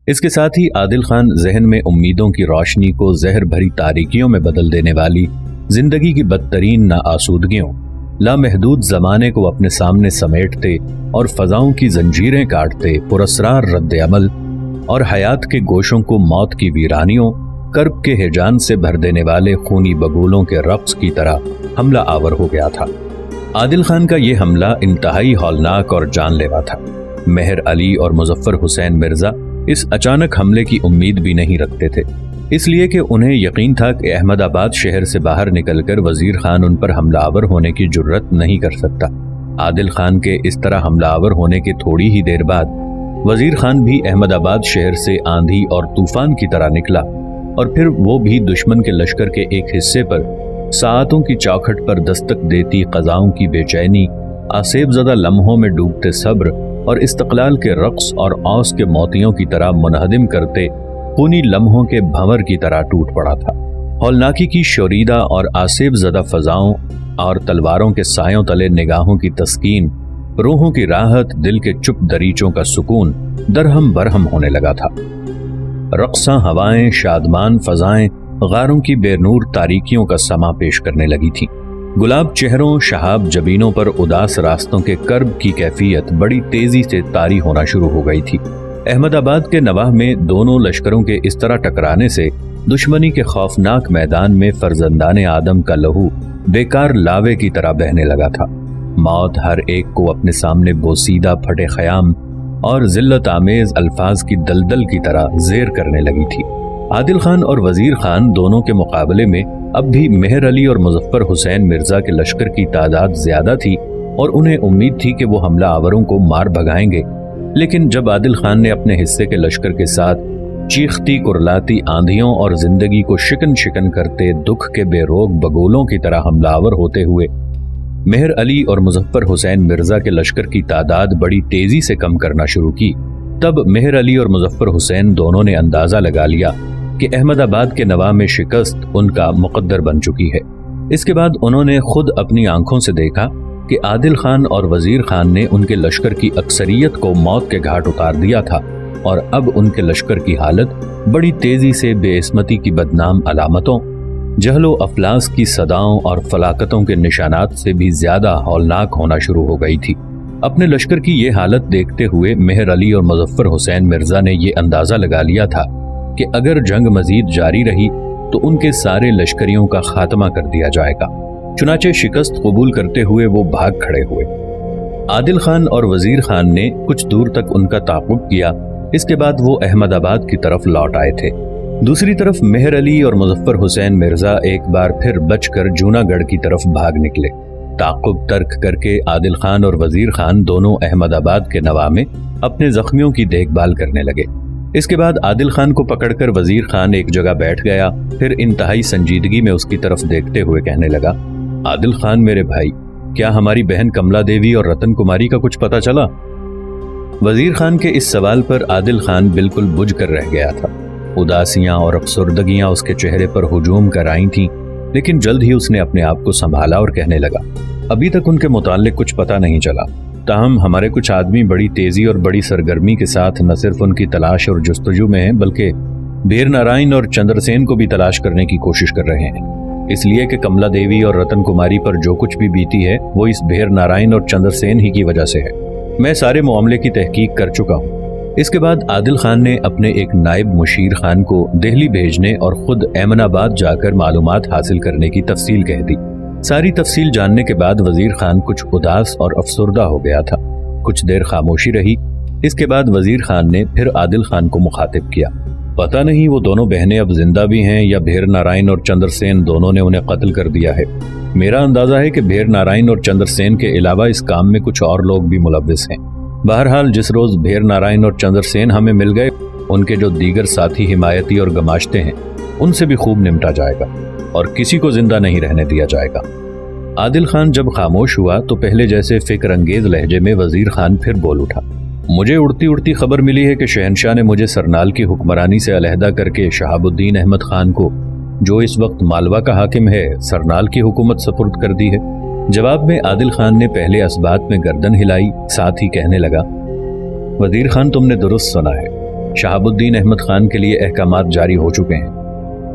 اس کے ساتھ ہی عادل خان ذہن میں امیدوں کی روشنی کو زہر بھری تاریکیوں میں بدل دینے والی زندگی کی بدترین ناآسودگیوں، لامحدود زمانے کو اپنے سامنے سمیٹتے اور فضاؤں کی زنجیریں کاٹتے پراسرار رد عمل اور حیات کے گوشوں کو موت کی ویرانیوں، کرب کے ہیجان سے بھر دینے والے خونی بگولوں کے رقص کی طرح حملہ آور ہو گیا تھا۔ عادل خان کا یہ حملہ انتہائی ہولناک اور جان لیوا تھا۔ مہر علی اور مظفر حسین مرزا اس اچانک حملے کی امید بھی نہیں رکھتے تھے، اس لیے کہ انہیں یقین تھا کہ احمد آباد شہر سے باہر نکل کر وزیر خان ان پر حملہ آور ہونے کی جرت نہیں کر سکتا۔ عادل خان کے اس طرح حملہ آور ہونے کے تھوڑی ہی دیر بعد وزیر خان بھی احمد آباد شہر سے آندھی اور طوفان کی طرح نکلا، اور پھر وہ بھی دشمن کے لشکر کے ایک حصے پر ساعتوں کی چوکھٹ پر دستک دیتی قضاؤں کی بے چینی، آسیب زدہ لمحوں میں ڈوبتے صبر اور استقلال کے رقص اور اوس کے موتیوں کی طرح منہدم کرتے خونی لمحوں کے بھنور کی طرح ٹوٹ پڑا تھا۔ ہولناکی کی شوریدہ اور آسیب زدہ فضاؤں اور تلواروں کے سایوں تلے نگاہوں کی تسکین، روحوں کی راحت، دل کے چپ دریچوں کا سکون درہم برہم ہونے لگا تھا۔ رقصاں ہوائیں، شادمان فضائیں غاروں کی بے نور تاریکیوں کا سما پیش کرنے لگی تھیں۔ گلاب چہروں، شہاب جبینوں پر اداس راستوں کے کرب کی کیفیت بڑی تیزی سے طاری ہونا شروع ہو گئی تھی۔ احمد آباد کے نواح میں دونوں لشکروں کے اس طرح ٹکرانے سے دشمنی کے خوفناک میدان میں فرزندان آدم کا لہو بیکار لاوے کی طرح بہنے لگا تھا۔ موت ہر ایک کو اپنے سامنے بوسیدہ پھٹے خیام اور ذلت آمیز الفاظ کی دلدل کی طرح زیر کرنے لگی تھی۔ عادل خان اور وزیر خان دونوں کے مقابلے میں اب بھی مہر علی اور مظفر حسین مرزا کے لشکر کی تعداد زیادہ تھی، اور انہیں امید تھی کہ وہ حملہ آوروں کو مار بھگائیں گے۔ لیکن جب عادل خان نے اپنے حصے کے لشکر کے ساتھ چیختی کرلاتی آندھیوں اور زندگی کو شکن شکن کرتے دکھ کے بے روک بگولوں کی طرح حملہ آور ہوتے ہوئے مہر علی اور مظفر حسین مرزا کے لشکر کی تعداد بڑی تیزی سے کم کرنا شروع کی، تب مہر علی اور مظفر حسین دونوں نے اندازہ لگا لیا کہ احمد آباد کے نواح میں شکست ان کا مقدر بن چکی ہے۔ اس کے بعد انہوں نے خود اپنی آنکھوں سے دیکھا کہ عادل خان اور وزیر خان نے ان کے لشکر کی اکثریت کو موت کے گھاٹ اتار دیا تھا، اور اب ان کے لشکر کی حالت بڑی تیزی سے بے عصمتی کی بدنام علامتوں، جہل و افلاس کی صداؤں اور فلاکتوں کے نشانات سے بھی زیادہ ہولناک ہونا شروع ہو گئی تھی۔ اپنے لشکر کی یہ حالت دیکھتے ہوئے مہر علی اور مظفر حسین مرزا نے یہ اندازہ لگا لیا تھا کہ اگر جنگ مزید جاری رہی تو ان کے سارے لشکریوں کا خاتمہ کر دیا جائے گا۔ چنانچہ شکست قبول کرتے ہوئے وہ بھاگ کھڑے ہوئے۔ عادل خان اور وزیر خان نے کچھ دور تک ان کا تعاقب کیا، اس کے بعد وہ احمد آباد کی طرف لوٹ آئے تھے۔ دوسری طرف مہر علی اور مظفر حسین مرزا ایک بار پھر بچ کر جونا گڑھ کی طرف بھاگ نکلے۔ تعاقب ترک کر کے عادل خان اور وزیر خان دونوں احمد آباد کے نواح میں اپنے زخمیوں کی دیکھ بھال کرنے لگے۔ اس کے بعد عادل خان کو پکڑ کر وزیر خان ایک جگہ بیٹھ گیا، پھر انتہائی سنجیدگی میں اس کی طرف دیکھتے ہوئے کہنے لگا، عادل خان میرے بھائی، کیا ہماری بہن کملا دیوی اور رتن کماری کا کچھ پتہ چلا؟ وزیر خان کے اس سوال پر عادل خان بالکل بجھ کر رہ گیا تھا۔ اداسیاں اور افسردگیاں اس کے چہرے پر ہجوم کر آئی تھیں، لیکن جلد ہی اس نے اپنے آپ کو سنبھالا اور کہنے لگا، ابھی تک ان کے متعلق کچھ پتہ نہیں چلا، تاہم ہمارے کچھ آدمی بڑی تیزی اور بڑی سرگرمی کے ساتھ نہ صرف ان کی تلاش اور جستجو میں ہیں، بلکہ بھیر نارائن اور چندر سین کو بھی تلاش کرنے کی کوشش کر رہے ہیں، اس لیے کہ کملا دیوی اور رتن کماری پر جو کچھ بھی بیتی ہے وہ اس بھیر نارائن اور چندر سین ہی کی وجہ سے ہے۔ میں سارے معاملے کی تحقیق کر چکا ہوں۔ اس کے بعد عادل خان نے اپنے ایک نائب مشیر خان کو دہلی بھیجنے اور خود ایمن آباد جا کر معلومات حاصل کرنے کی تفصیل کہہ دی۔ ساری تفصیل جاننے کے بعد وزیر خان کچھ اداس اور افسردہ ہو گیا تھا۔ کچھ دیر خاموشی رہی، اس کے بعد وزیر خان نے پھر عادل خان کو مخاطب کیا، پتہ نہیں وہ دونوں بہنیں اب زندہ بھی ہیں یا بھیر نارائن اور چندر سین دونوں نے انہیں قتل کر دیا ہے۔ میرا اندازہ ہے کہ بھیر نارائن اور چندر سین کے علاوہ اس کام میں کچھ اور لوگ بھی ملوث ہیں۔ بہرحال جس روز بھیر نارائن اور چندر سین ہمیں مل گئے، ان کے جو دیگر ساتھی حمایتی اور گماشتے ہیں ان سے بھی خوب نمٹا جائے گا اور کسی کو زندہ نہیں رہنے دیا جائے گا۔ عادل خان جب خاموش ہوا تو پہلے جیسے فکر انگیز لہجے میں وزیر خان پھر بول اٹھا، مجھے اڑتی اڑتی خبر ملی ہے کہ شہنشاہ نے مجھے سرنال کی حکمرانی سے علیحدہ کر کے شہاب الدین احمد خان کو، جو اس وقت مالوا کا حاکم ہے، سرنال کی حکومت سپرد کر دی ہے۔ جواب میں عادل خان نے پہلے اسبات میں گردن ہلائی، ساتھ ہی کہنے لگا، وزیر خان تم نے درست سنا ہے، شہاب الدین احمد خان کے لیے احکامات جاری ہو چکے ہیں،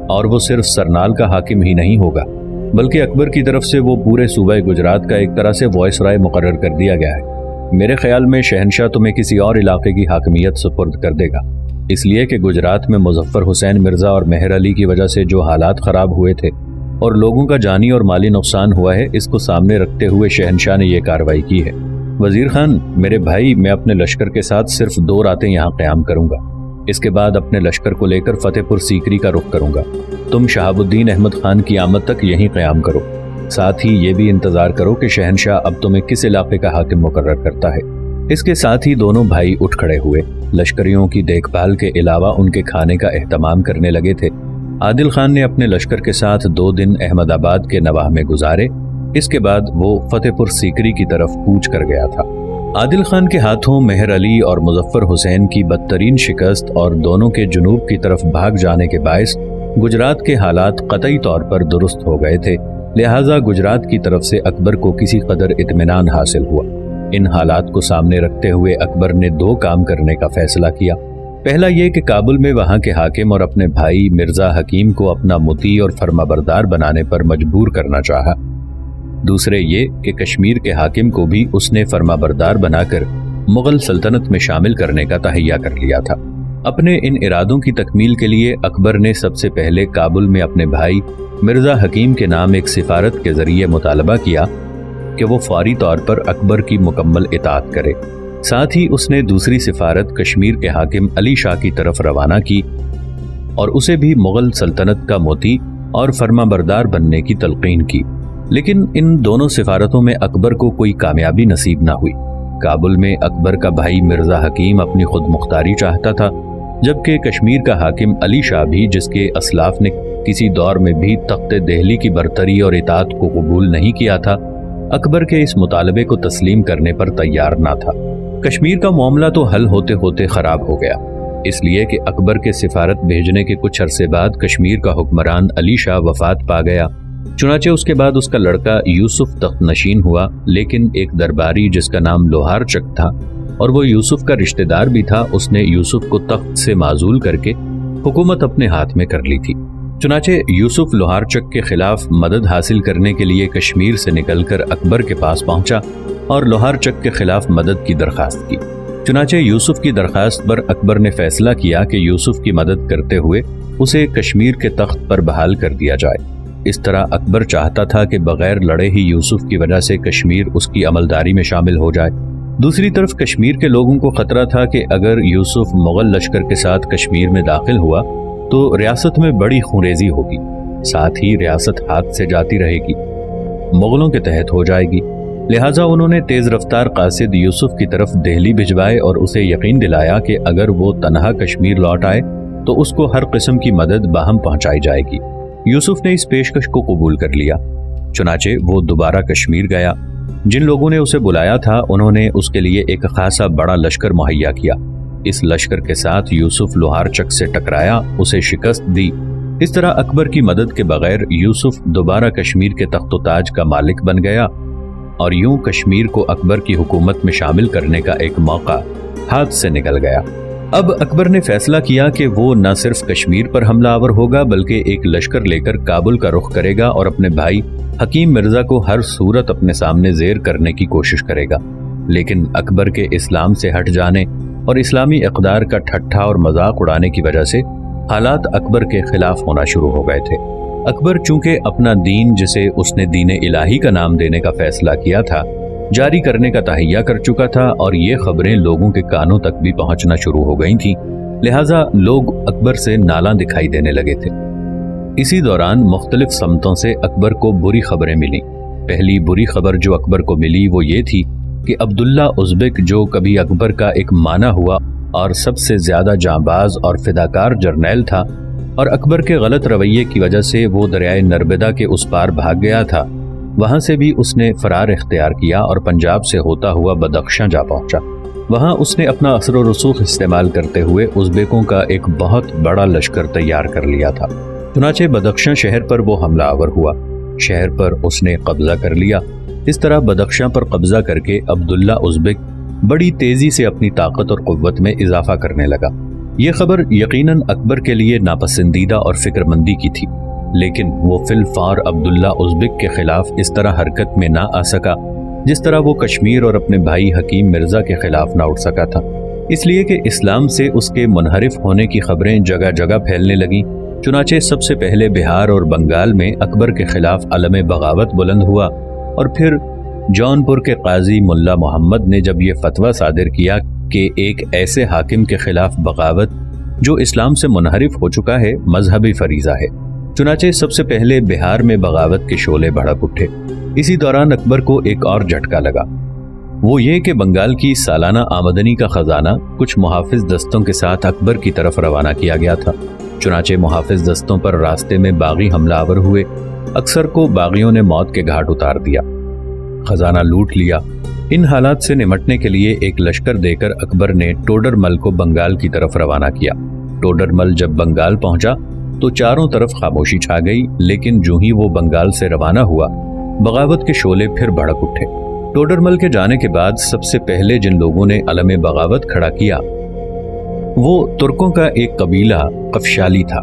اور وہ صرف سرنال کا حاکم ہی نہیں ہوگا بلکہ اکبر کی طرف سے وہ پورے صوبہ گجرات کا ایک طرح سے وائس رائے مقرر کر دیا گیا ہے۔ میرے خیال میں شہنشاہ تمہیں کسی اور علاقے کی حاکمیت سپرد کر دے گا، اس لیے کہ گجرات میں مظفر حسین مرزا اور مہر علی کی وجہ سے جو حالات خراب ہوئے تھے اور لوگوں کا جانی اور مالی نقصان ہوا ہے، اس کو سامنے رکھتے ہوئے شہنشاہ نے یہ کارروائی کی ہے۔ وزیر خان، میرے بھائی، میں اپنے لشکر کے ساتھ صرف 2 راتیں یہاں قیام کروں گا، اس کے بعد اپنے لشکر کو لے کر فتح پور سیکری کا رخ کروں گا۔ تم شہاب الدین احمد خان کی آمد تک یہیں قیام کرو، ساتھ ہی یہ بھی انتظار کرو کہ شہنشاہ اب تمہیں کس علاقے کا حاکم مقرر کرتا ہے۔ اس کے ساتھ ہی دونوں بھائی اٹھ کھڑے ہوئے، لشکریوں کی دیکھ بھال کے علاوہ ان کے کھانے کا اہتمام کرنے لگے تھے۔ عادل خان نے اپنے لشکر کے ساتھ 2 دن احمد آباد کے نواح میں گزارے، اس کے بعد وہ فتح پور سیکری کی طرف کوچ کر گیا تھا۔ عادل خان کے ہاتھوں مہر علی اور مظفر حسین کی بدترین شکست اور دونوں کے جنوب کی طرف بھاگ جانے کے باعث گجرات کے حالات قطعی طور پر درست ہو گئے تھے، لہٰذا گجرات کی طرف سے اکبر کو کسی قدر اطمینان حاصل ہوا۔ ان حالات کو سامنے رکھتے ہوئے اکبر نے 2 کام کرنے کا فیصلہ کیا۔ پہلا یہ کہ کابل میں وہاں کے حاکم اور اپنے بھائی مرزا حکیم کو اپنا مطیع اور فرمانبردار بنانے پر مجبور کرنا چاہا۔ دوسرے یہ کہ کشمیر کے حاکم کو بھی اس نے فرمانبردار بنا کر مغل سلطنت میں شامل کرنے کا تہیہ کر لیا تھا۔ اپنے ان ارادوں کی تکمیل کے لیے اکبر نے سب سے پہلے کابل میں اپنے بھائی مرزا حکیم کے نام ایک سفارت کے ذریعے مطالبہ کیا کہ وہ فوری طور پر اکبر کی مکمل اطاعت کرے۔ ساتھ ہی اس نے دوسری سفارت کشمیر کے حاکم علی شاہ کی طرف روانہ کی اور اسے بھی مغل سلطنت کا مطیع اور فرمانبردار بننے کی تلقین کی، لیکن ان دونوں سفارتوں میں اکبر کو کوئی کامیابی نصیب نہ ہوئی۔ کابل میں اکبر کا بھائی مرزا حکیم اپنی خود مختاری چاہتا تھا، جبکہ کشمیر کا حاکم علی شاہ بھی، جس کے اسلاف نے کسی دور میں بھی تخت دہلی کی برتری اور اطاعت کو قبول نہیں کیا تھا، اکبر کے اس مطالبے کو تسلیم کرنے پر تیار نہ تھا۔ کشمیر کا معاملہ تو حل ہوتے ہوتے خراب ہو گیا، اس لیے کہ اکبر کے سفارت بھیجنے کے کچھ عرصے بعد کشمیر کا حکمران علی شاہ وفات پا گیا۔ چنانچہ اس کے بعد اس کا لڑکا یوسف تخت نشین ہوا، لیکن ایک درباری جس کا نام لوہار چک تھا اور وہ یوسف کا رشتہ دار بھی تھا، اس نے یوسف کو تخت سے معزول کر کے حکومت اپنے ہاتھ میں کر لی تھی۔ چنانچہ یوسف لوہار چک کے خلاف مدد حاصل کرنے کے لیے کشمیر سے نکل کر اکبر کے پاس پہنچا اور لوہار چک کے خلاف مدد کی درخواست کی۔ چنانچہ یوسف کی درخواست پر اکبر نے فیصلہ کیا کہ یوسف کی مدد کرتے ہوئے اسے کشمیر کے تخت پر بحال کر دیا جائے۔ اس طرح اکبر چاہتا تھا کہ بغیر لڑے ہی یوسف کی وجہ سے کشمیر اس کی عملداری میں شامل ہو جائے۔ دوسری طرف کشمیر کے لوگوں کو خطرہ تھا کہ اگر یوسف مغل لشکر کے ساتھ کشمیر میں داخل ہوا تو ریاست میں بڑی خونریزی ہوگی، ساتھ ہی ریاست ہاتھ سے جاتی رہے گی، مغلوں کے تحت ہو جائے گی۔ لہٰذا انہوں نے تیز رفتار قاصد یوسف کی طرف دہلی بھجوائے اور اسے یقین دلایا کہ اگر وہ تنہا کشمیر لوٹ آئے تو اس کو ہر قسم کی مدد باہم پہنچائی جائے گی۔ یوسف نے اس پیشکش کو قبول کر لیا۔ چنانچہ وہ دوبارہ کشمیر گیا۔ جن لوگوں نے اسے بلایا تھا انہوں نے اس کے لیے ایک خاصا بڑا لشکر مہیا کیا۔ اس لشکر کے ساتھ یوسف لوہار چک سے ٹکرایا، اسے شکست دی۔ اس طرح اکبر کی مدد کے بغیر یوسف دوبارہ کشمیر کے تخت و تاج کا مالک بن گیا اور یوں کشمیر کو اکبر کی حکومت میں شامل کرنے کا ایک موقع ہاتھ سے نکل گیا۔ اب اکبر نے فیصلہ کیا کہ وہ نہ صرف کشمیر پر حملہ آور ہوگا بلکہ ایک لشکر لے کر کابل کا رخ کرے گا اور اپنے بھائی حکیم مرزا کو ہر صورت اپنے سامنے زیر کرنے کی کوشش کرے گا۔ لیکن اکبر کے اسلام سے ہٹ جانے اور اسلامی اقدار کا ٹھٹھا اور مذاق اڑانے کی وجہ سے حالات اکبر کے خلاف ہونا شروع ہو گئے تھے۔ اکبر چونکہ اپنا دین، جسے اس نے دین الہی کا نام دینے کا فیصلہ کیا تھا، جاری کرنے کا تہیہ کر چکا تھا اور یہ خبریں لوگوں کے کانوں تک بھی پہنچنا شروع ہو گئی تھیں، لہٰذا لوگ اکبر سے نالاں دکھائی دینے لگے تھے۔ اسی دوران مختلف سمتوں سے اکبر کو بری خبریں ملیں۔ پہلی بری خبر جو اکبر کو ملی وہ یہ تھی کہ عبداللہ ازبک، جو کبھی اکبر کا ایک مانا ہوا اور سب سے زیادہ جانباز اور فداکار جرنیل تھا اور اکبر کے غلط رویے کی وجہ سے وہ دریائے نرمدا کے اس پار بھاگ گیا تھا، وہاں سے بھی اس نے فرار اختیار کیا اور پنجاب سے ہوتا ہوا بدخشاں جا پہنچا۔ وہاں اس نے اپنا اثر و رسوخ استعمال کرتے ہوئے ازبیکوں کا ایک بہت بڑا لشکر تیار کر لیا تھا۔ چنانچہ بدخشاں شہر پر وہ حملہ آور ہوا، شہر پر اس نے قبضہ کر لیا۔ اس طرح بدخشاں پر قبضہ کر کے عبداللہ ازبک بڑی تیزی سے اپنی طاقت اور قوت میں اضافہ کرنے لگا۔ یہ خبر یقیناً اکبر کے لیے ناپسندیدہ اور فکر مندی کی تھی، لیکن وہ فی الفور عبداللہ ازبک کے خلاف اس طرح حرکت میں نہ آ سکا جس طرح وہ کشمیر اور اپنے بھائی حکیم مرزا کے خلاف نہ اٹھ سکا تھا، اس لیے کہ اسلام سے اس کے منحرف ہونے کی خبریں جگہ جگہ پھیلنے لگیں۔ چنانچہ سب سے پہلے بہار اور بنگال میں اکبر کے خلاف علم بغاوت بلند ہوا، اور پھر جونپور کے قاضی ملا محمد نے جب یہ فتویٰ صادر کیا کہ ایک ایسے حاکم کے خلاف بغاوت جو اسلام سے منحرف ہو چکا ہے مذہبی فریضہ ہے، چنانچہ سب سے پہلے بہار میں بغاوت کے شعلے بھڑک اٹھے۔ اسی دوران اکبر کو ایک اور جھٹکا لگا، وہ یہ کہ بنگال کی سالانہ آمدنی کا خزانہ کچھ محافظ دستوں کے ساتھ اکبر کی طرف روانہ کیا گیا تھا۔ چنانچہ محافظ دستوں پر راستے میں باغی حملہ آور ہوئے، اکثر کو باغیوں نے موت کے گھاٹ اتار دیا، خزانہ لوٹ لیا۔ ان حالات سے نمٹنے کے لیے ایک لشکر دے کر اکبر نے ٹوڈر مل کو بنگال کی طرف روانہ کیا۔ ٹوڈر مل جب بنگال پہنچا تو چاروں طرف خاموشی چھا گئی، لیکن جو ہی وہ بنگال سے روانہ ہوا بغاوت کے شعلے پھر بھڑک اٹھے۔ ٹوڈر مل کے جانے کے بعد سب سے پہلے جن لوگوں نے علم بغاوت کھڑا کیا وہ ترکوں کا ایک قبیلہ قفشالی تھا۔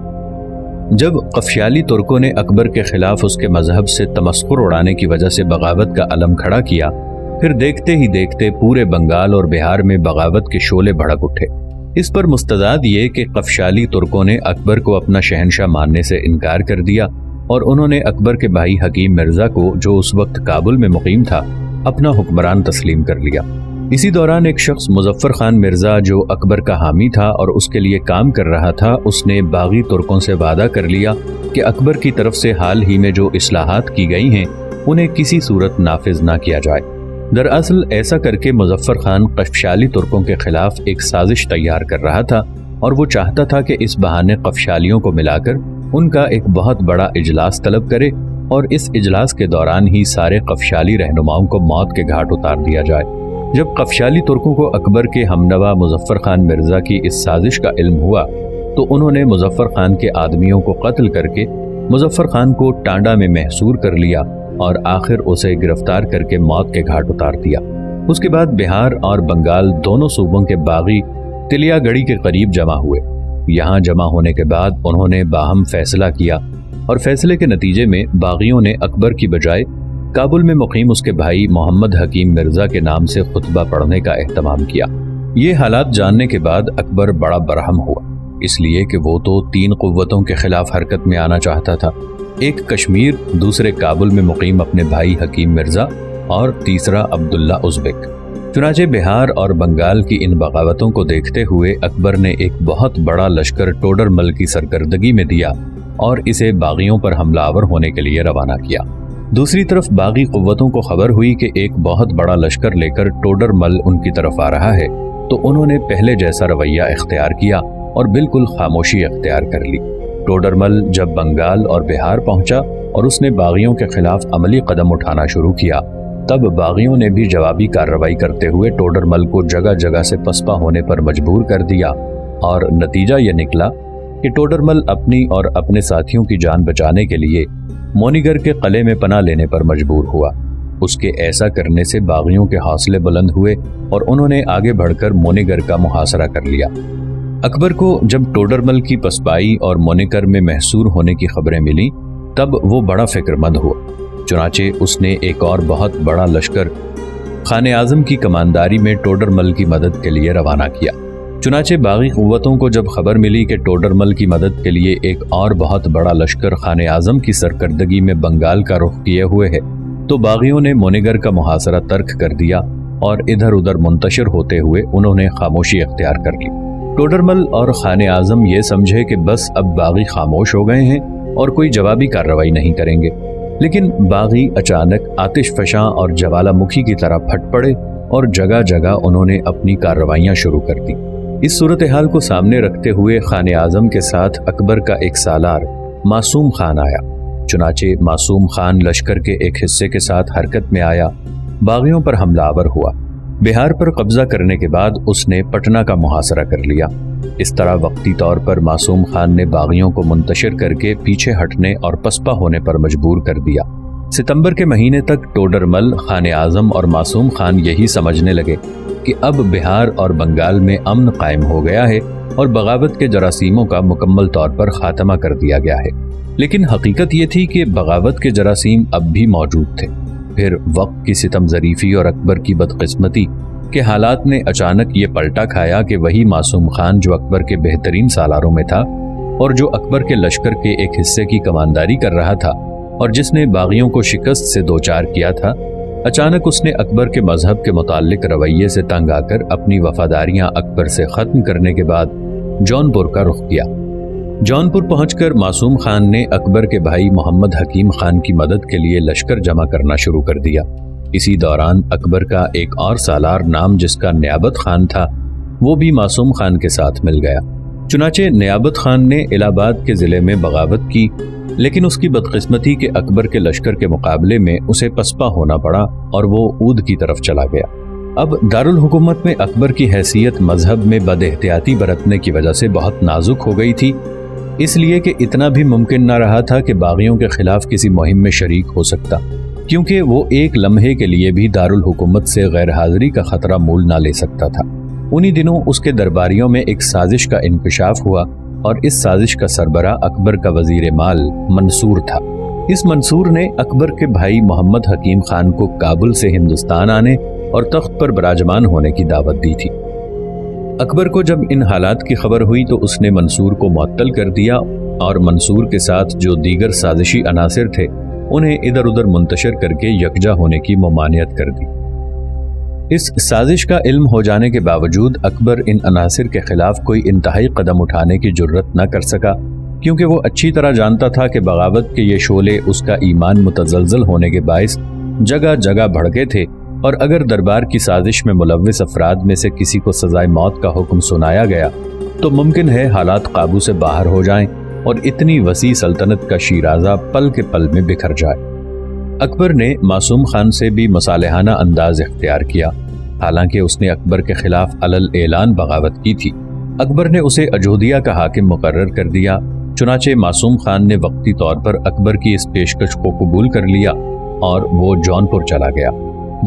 جب قفشالی ترکوں نے اکبر کے خلاف اس کے مذہب سے تمسخر اڑانے کی وجہ سے بغاوت کا علم کھڑا کیا، پھر دیکھتے ہی دیکھتے پورے بنگال اور بہار میں بغاوت کے شعلے بھڑک اٹھے۔ اس پر مستداد یہ کہ قفشالی ترکوں نے اکبر کو اپنا شہنشاہ ماننے سے انکار کر دیا، اور انہوں نے اکبر کے بھائی حکیم مرزا کو جو اس وقت کابل میں مقیم تھا اپنا حکمران تسلیم کر لیا۔ اسی دوران ایک شخص مظفر خان مرزا جو اکبر کا حامی تھا اور اس کے لیے کام کر رہا تھا، اس نے باغی ترکوں سے وعدہ کر لیا کہ اکبر کی طرف سے حال ہی میں جو اصلاحات کی گئی ہیں انہیں کسی صورت نافذ نہ کیا جائے۔ دراصل ایسا کر کے مظفر خان قفشالی ترکوں کے خلاف ایک سازش تیار کر رہا تھا، اور وہ چاہتا تھا کہ اس بہانے قفشالیوں کو ملا کر ان کا ایک بہت بڑا اجلاس طلب کرے، اور اس اجلاس کے دوران ہی سارے قفشالی رہنماؤں کو موت کے گھاٹ اتار دیا جائے۔ جب قفشالی ترکوں کو اکبر کے ہمنوا مظفر خان مرزا کی اس سازش کا علم ہوا تو انہوں نے مظفر خان کے آدمیوں کو قتل کر کے مظفر خان کو ٹانڈا میں محصور کر لیا اور آخر اسے گرفتار کر کے موت کے گھاٹ اتار دیا۔ اس کے بعد بہار اور بنگال دونوں صوبوں کے باغی تلیا گڑھی کے قریب جمع ہوئے۔ یہاں جمع ہونے کے بعد انہوں نے باہم فیصلہ کیا، اور فیصلے کے نتیجے میں باغیوں نے اکبر کی بجائے کابل میں مقیم اس کے بھائی محمد حکیم مرزا کے نام سے خطبہ پڑھنے کا اہتمام کیا۔ یہ حالات جاننے کے بعد اکبر بڑا برہم ہوا، اس لیے کہ وہ تو 3 قوتوں کے خلاف حرکت میں آنا چاہتا تھا، ایک کشمیر، دوسرے کابل میں مقیم اپنے بھائی حکیم مرزا، اور تیسرا عبداللہ ازبک۔ چنانچہ بہار اور بنگال کی ان بغاوتوں کو دیکھتے ہوئے اکبر نے ایک بہت بڑا لشکر ٹوڈر مل کی سرکردگی میں دیا اور اسے باغیوں پر حملہ آور ہونے کے لیے روانہ کیا۔ دوسری طرف باغی قوتوں کو خبر ہوئی کہ ایک بہت بڑا لشکر لے کر ٹوڈر مل ان کی طرف آ رہا ہے، تو انہوں نے پہلے جیسا رویہ اختیار کیا اور بالکل خاموشی اختیار کر لی۔ ٹوڈر مل جب بنگال اور بہار پہنچا اور اس نے باغیوں کے خلاف عملی قدم اٹھانا شروع کیا، تب باغیوں نے بھی جوابی کارروائی کرتے ہوئے ٹوڈر مل کو جگہ جگہ سے پسپا ہونے پر مجبور کر دیا، اور نتیجہ یہ نکلا کہ ٹوڈر مل اپنی اور اپنے ساتھیوں کی جان بچانے کے لیے مونیگر کے قلعے میں پناہ لینے پر مجبور ہوا۔ اس کے ایسا کرنے سے باغیوں کے حوصلے بلند ہوئے اور انہوں نے آگے بڑھ کر مونیگر کا محاصرہ کر لیا۔ اکبر کو جب ٹوڈر مل کی پسپائی اور مونیگر میں محصور ہونے کی خبریں ملی تب وہ بڑا فکر مند ہوا۔ چنانچہ اس نے ایک اور بہت بڑا لشکر خان اعظم کی کمانداری میں ٹوڈر مل کی مدد کے لیے روانہ کیا۔ چنانچہ باغی قوتوں کو جب خبر ملی کہ ٹوڈر مل کی مدد کے لیے ایک اور بہت بڑا لشکر خان اعظم کی سرکردگی میں بنگال کا رخ کیے ہوئے ہے، تو باغیوں نے مونیگر کا محاصرہ ترک کر دیا اور ادھر ادھر منتشر ہوتے ہوئے انہوں نے خاموشی اختیار کر لی۔ ٹوڈر مل اور خان اعظم یہ سمجھے کہ بس اب باغی خاموش ہو گئے ہیں اور کوئی جوابی کارروائی نہیں کریں گے، لیکن باغی اچانک آتش فشاں اور جوالا مکھی کی طرح پھٹ پڑے اور جگہ جگہ انہوں نے اپنی کارروائیاں شروع کر دی۔ اس صورتحال کو سامنے رکھتے ہوئے خان اعظم کے ساتھ اکبر کا ایک سالار معصوم خان آیا۔ چنانچہ معصوم خان لشکر کے ایک حصے کے ساتھ حرکت میں آیا، باغیوں پر حملہ آور ہوا۔ بہار پر قبضہ کرنے کے بعد اس نے پٹنہ کا محاصرہ کر لیا۔ اس طرح وقتی طور پر معصوم خان نے باغیوں کو منتشر کر کے پیچھے ہٹنے اور پسپا ہونے پر مجبور کر دیا۔ ستمبر کے مہینے تک ٹوڈر مل، خان اعظم اور معصوم خان یہی سمجھنے لگے کہ اب بہار اور بنگال میں امن قائم ہو گیا ہے اور بغاوت کے جراثیموں کا مکمل طور پر خاتمہ کر دیا گیا ہے۔ لیکن حقیقت یہ تھی کہ بغاوت کے جراثیم اب بھی موجود تھے۔ پھر وقت کی ستم ظریفی اور اکبر کی بدقسمتی کے حالات نے اچانک یہ پلٹا کھایا کہ وہی معصوم خان جو اکبر کے بہترین سالاروں میں تھا اور جو اکبر کے لشکر کے ایک حصے کی کمانداری کر رہا تھا اور جس نے باغیوں کو شکست سے دوچار کیا تھا، اچانک اس نے اکبر کے مذہب کے متعلق رویے سے تنگ آ کر اپنی وفاداریاں اکبر سے ختم کرنے کے بعد جونپور کا رخ کیا۔ جونپور پہنچ کر معصوم خان نے اکبر کے بھائی محمد حکیم خان کی مدد کے لیے لشکر جمع کرنا شروع کر دیا۔ اسی دوران اکبر کا ایک اور سالار نام جس کا نیابت خان تھا، وہ بھی معصوم خان کے ساتھ مل گیا۔ چنانچہ نیابت خان نے الہ آباد کے ضلع میں بغاوت کی، لیکن اس کی بدقسمتی کے اکبر کے لشکر کے مقابلے میں اسے پسپا ہونا پڑا اور وہ اود کی طرف چلا گیا۔ اب دارالحکومت میں اکبر کی حیثیت مذہب میں بد احتیاطی برتنے کی وجہ سے بہت نازک ہو گئی تھی، اس لیے کہ اتنا بھی ممکن نہ رہا تھا کہ باغیوں کے خلاف کسی مہم میں شریک ہو سکتا، کیونکہ وہ ایک لمحے کے لیے بھی دارالحکومت سے غیر حاضری کا خطرہ مول نہ لے سکتا تھا۔ انہی دنوں اس کے درباریوں میں ایک سازش کا انکشاف ہوا اور اس سازش کا سربراہ اکبر کا وزیر مال منصور تھا۔ اس منصور نے اکبر کے بھائی محمد حکیم خان کو کابل سے ہندوستان آنے اور تخت پر براجمان ہونے کی دعوت دی تھی۔ اکبر کو جب ان حالات کی خبر ہوئی تو اس نے منصور کو معطل کر دیا اور منصور کے ساتھ جو دیگر سازشی عناصر تھے انہیں ادھر ادھر منتشر کر کے یکجا ہونے کی ممانعت کر دی۔ اس سازش کا علم ہو جانے کے باوجود اکبر ان عناصر کے خلاف کوئی انتہائی قدم اٹھانے کی جرت نہ کر سکا، کیونکہ وہ اچھی طرح جانتا تھا کہ بغاوت کے یہ شعلے اس کا ایمان متزلزل ہونے کے باعث جگہ جگہ بھڑکے تھے، اور اگر دربار کی سازش میں ملوث افراد میں سے کسی کو سزائے موت کا حکم سنایا گیا تو ممکن ہے حالات قابو سے باہر ہو جائیں اور اتنی وسیع سلطنت کا شیرازہ پل کے پل میں بکھر جائے۔ اکبر نے معصوم خان سے بھی مصالحانہ انداز اختیار کیا، حالانکہ اس نے اکبر کے خلاف علل اعلان بغاوت کی تھی۔ اکبر نے اسے اجودھیا کا حاکم مقرر کر دیا، چنانچہ معصوم خان نے وقتی طور پر اکبر کی اس پیشکش کو قبول کر لیا اور وہ جونپور چلا گیا۔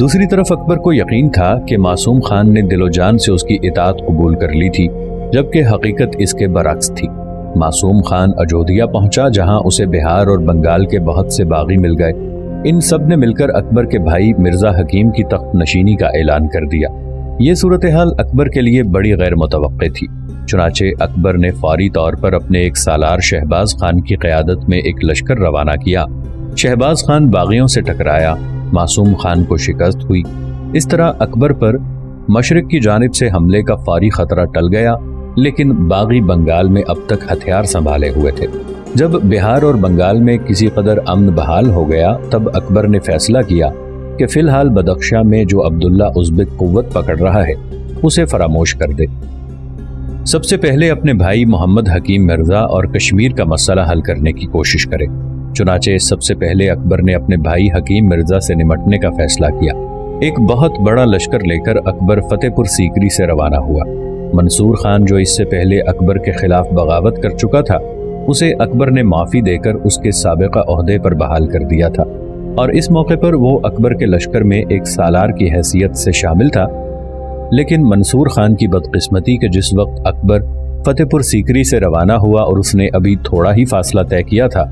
دوسری طرف اکبر کو یقین تھا کہ معصوم خان نے دل و جان سے اس کی اطاعت قبول کر لی تھی، جبکہ حقیقت اس کے برعکس تھی۔ معصوم خان اجودھیا پہنچا، جہاں اسے بہار اور بنگال کے بہت سے باغی مل گئے۔ ان سب نے مل کر اکبر کے بھائی مرزا حکیم کی تخت نشینی کا اعلان کر دیا۔ یہ صورتحال اکبر کے لیے بڑی غیر متوقع تھی، چنانچہ اکبر نے فوری طور پر اپنے ایک سالار شہباز خان کی قیادت میں ایک لشکر روانہ کیا۔ شہباز خان باغیوں سے ٹکرایا، معصوم خان کو شکست ہوئی۔ اس طرح اکبر پر مشرق کی جانب سے حملے کا فوری خطرہ ٹل گیا، لیکن باغی بنگال میں اب تک ہتھیار سنبھالے ہوئے تھے۔ جب بہار اور بنگال میں کسی قدر امن بحال ہو گیا، تب اکبر نے فیصلہ کیا کہ فی الحال بدخشاں میں جو عبداللہ ازبک قوت پکڑ رہا ہے اسے فراموش کر دے۔ سب سے پہلے اپنے بھائی محمد حکیم مرزا اور کشمیر کا مسئلہ حل کرنے کی کوشش کرے۔ چنانچہ سب سے پہلے اکبر نے اپنے بھائی حکیم مرزا سے نمٹنے کا فیصلہ کیا۔ ایک بہت بڑا لشکر لے کر اکبر فتح پور سیکری سے روانہ ہوا۔ منصور خان جو اس سے پہلے اکبر کے خلاف بغاوت کر چکا تھا، اسے اکبر نے معافی دے کر اس کے سابقہ عہدے پر بحال کر دیا تھا، اور اس موقع پر وہ اکبر کے لشکر میں ایک سالار کی حیثیت سے شامل تھا۔ لیکن منصور خان کی بدقسمتی کہ جس وقت اکبر فتح پور سیکری سے روانہ ہوا اور اس نے ابھی تھوڑا ہی فاصلہ طے کیا تھا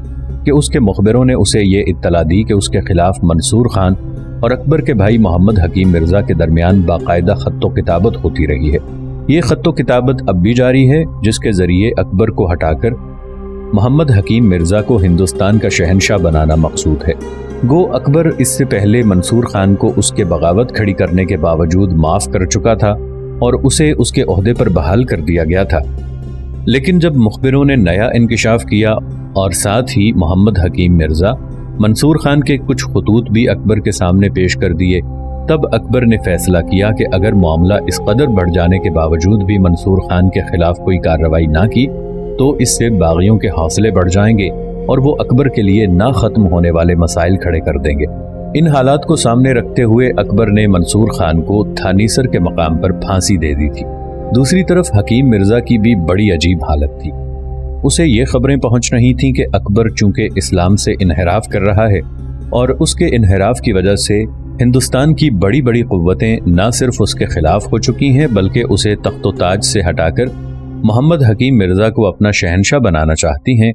کہ اس کے مخبروں نے اسے یہ اطلاع دی کہ اس کے خلاف منصور خان اور اکبر کے بھائی محمد حکیم مرزا کے درمیان باقاعدہ خط و کتابت ہوتی رہی ہے۔ یہ خط و کتابت اب بھی جاری ہے، جس کے ذریعے اکبر کو ہٹا کر محمد حکیم مرزا کو ہندوستان کا شہنشاہ بنانا مقصود ہے۔ گو اکبر اس سے پہلے منصور خان کو اس کے بغاوت کھڑی کرنے کے باوجود معاف کر چکا تھا اور اسے اس کے عہدے پر بحال کر دیا گیا تھا، لیکن جب مخبروں نے نیا انکشاف کیا اور ساتھ ہی محمد حکیم مرزا منصور خان کے کچھ خطوط بھی اکبر کے سامنے پیش کر دیے، تب اکبر نے فیصلہ کیا کہ اگر معاملہ اس قدر بڑھ جانے کے باوجود بھی منصور خان کے خلاف کوئی کارروائی نہ کی تو اس سے باغیوں کے حوصلے بڑھ جائیں گے اور وہ اکبر کے لیے نہ ختم ہونے والے مسائل کھڑے کر دیں گے۔ ان حالات کو سامنے رکھتے ہوئے اکبر نے منصور خان کو تھانیسر کے مقام پر پھانسی دے دی تھی۔ دوسری طرف حکیم مرزا کی بھی بڑی عجیب حالت تھی۔ اسے یہ خبریں پہنچ رہی تھیں کہ اکبر چونکہ اسلام سے انحراف کر رہا ہے اور اس کے انحراف کی وجہ سے ہندوستان کی بڑی بڑی قوتیں نہ صرف اس کے خلاف ہو چکی ہیں بلکہ اسے تخت و تاج سے ہٹا کر محمد حکیم مرزا کو اپنا شہنشاہ بنانا چاہتی ہیں